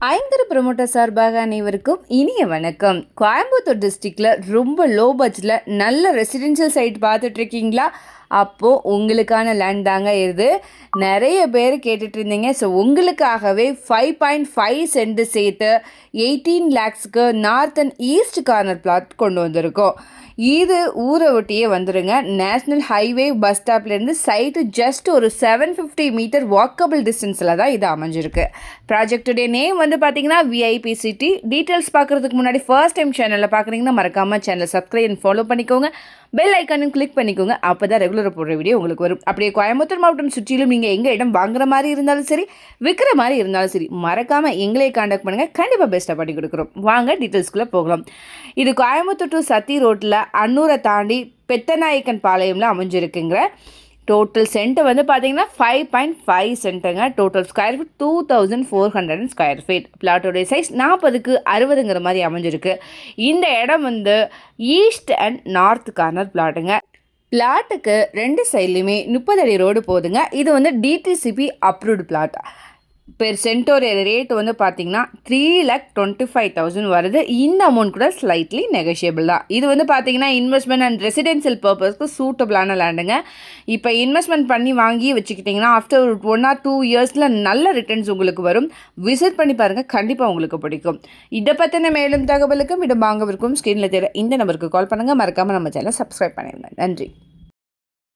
ஐந்தர promoter சார்பாக அனைவருக்கும் இனிய வணக்கம். கோயம்புத்தூர் டிஸ்ட்ரிக்டில் ரொம்ப லோ பட்ஜெட்டில் நல்ல ரெசிடென்ஷியல் சைட் பார்த்துட்ருக்கீங்களா? அப்போது உங்களுக்கான லேண்ட் தாங்க இது. நிறைய பேர் கேட்டுட்டு இருந்தீங்க. ஸோ உங்களுக்காகவே 5.5 சென்ட் சேர்த்து 18 lakhsக்கு north and east corner plot கொண்டு வந்திருக்கோம். இது ஊரை ஒட்டியே வந்துடுங்க. நேஷ்னல் ஹைவே பஸ் ஸ்டாப்லேருந்து சைட்டு ஜஸ்ட் ஒரு 750 மீட்டர் வாக்கபிள் டிஸ்டன்ஸில் தான் இது அமைஞ்சிருக்கு. ப்ராஜெக்டுடைய நேம் வந்து பார்த்தீங்கன்னா விஐபி சிட்டி. டீட்டெயில்ஸ் பார்க்குறதுக்கு முன்னாடி ஃபர்ஸ்ட் டைம் சேனலில் பார்க்குறீங்கன்னா மறக்காமல் சேனலை சப்ஸ்கிரைப் அண்ட் ஃபாலோ பண்ணிக்கோங்க. பெல் ஐக்கானும் கிளிக் பண்ணிக்கோங்க. அப்போ தான் ரெகுலராக போடுற வீடியோ உங்களுக்கு வரும். அப்படியே கோயம்புத்தூர் மாவட்டம் சுற்றிலும் நீங்கள் எங்கள் இடம் வாங்குற மாதிரி இருந்தாலும் சரி, விற்கிற மாதிரி இருந்தாலும் சரி, மறக்காமல் எங்களே காண்டாக்ட் பண்ணுங்கள். கண்டிப்பாக பெஸ்ட்டாக பண்ணி கொடுக்குறோம். வாங்க டீட்டெயில்ஸ்குள்ளே போகலாம். இது கோயம்புத்தூர் டு சத்தி ரோட்டில் அன்னூரை தாண்டி பெத்தநாயக்கன் பாளையம்ல அமைஞ்சிருக்குங்க. டோட்டல் சென்ட் வந்து பார்த்தீங்கன்னா 5.5 சென்ட்டுங்க. Total square feet 2400 square feet. பிளாட்டோடைய சைஸ் 40க்கு 60ங்கிற மாதிரி அமைஞ்சிருக்கு. இந்த இடம் வந்து ஈஸ்ட் அண்ட் நார்த் கார்னர் பிளாட்டுங்க. பிளாட்டுக்கு 2 சைட்லையுமே 30 அடி ரோடு போகுதுங்க. இது வந்து டிடிசிபி அப்ரூவ்டு பிளாட். பெர் சென்ட்டோட ரேட் வந்து பார்த்தீங்கன்னா 3,25,000 வருது. இந்த அமௌண்ட் கூட ஸ்லைட்லி நெகோஷியபிள் தான். இது வந்து பார்த்தீங்கன்னா இன்வெஸ்ட்மெண்ட் அண்ட் ரெசிடென்சியல் பர்பஸ்க்கு சூட்டபிளான லேண்டுங்க. இப்போ இன்வெஸ்ட்மெண்ட் பண்ணி வாங்கி வச்சுக்கிட்டிங்கன்னா ஆஃப்டர் 1 or 2 இயர்ஸில் நல்ல ரிட்டர்ன்ஸ் உங்களுக்கு வரும். விசிட் பண்ணி பாருங்கள், கண்டிப்பாக உங்களுக்கு பிடிக்கும். இதை பற்றின மேலும் தகவலுக்கும் இடம் வாங்கவிருக்கும் ஸ்க்ரீனில் தெரிய இந்த நம்பருக்கு கால் பண்ணுங்கள். மறக்காமல் நம்ம சேனலை சப்ஸ்கிரைப் பண்ணிடுங்க. நன்றி.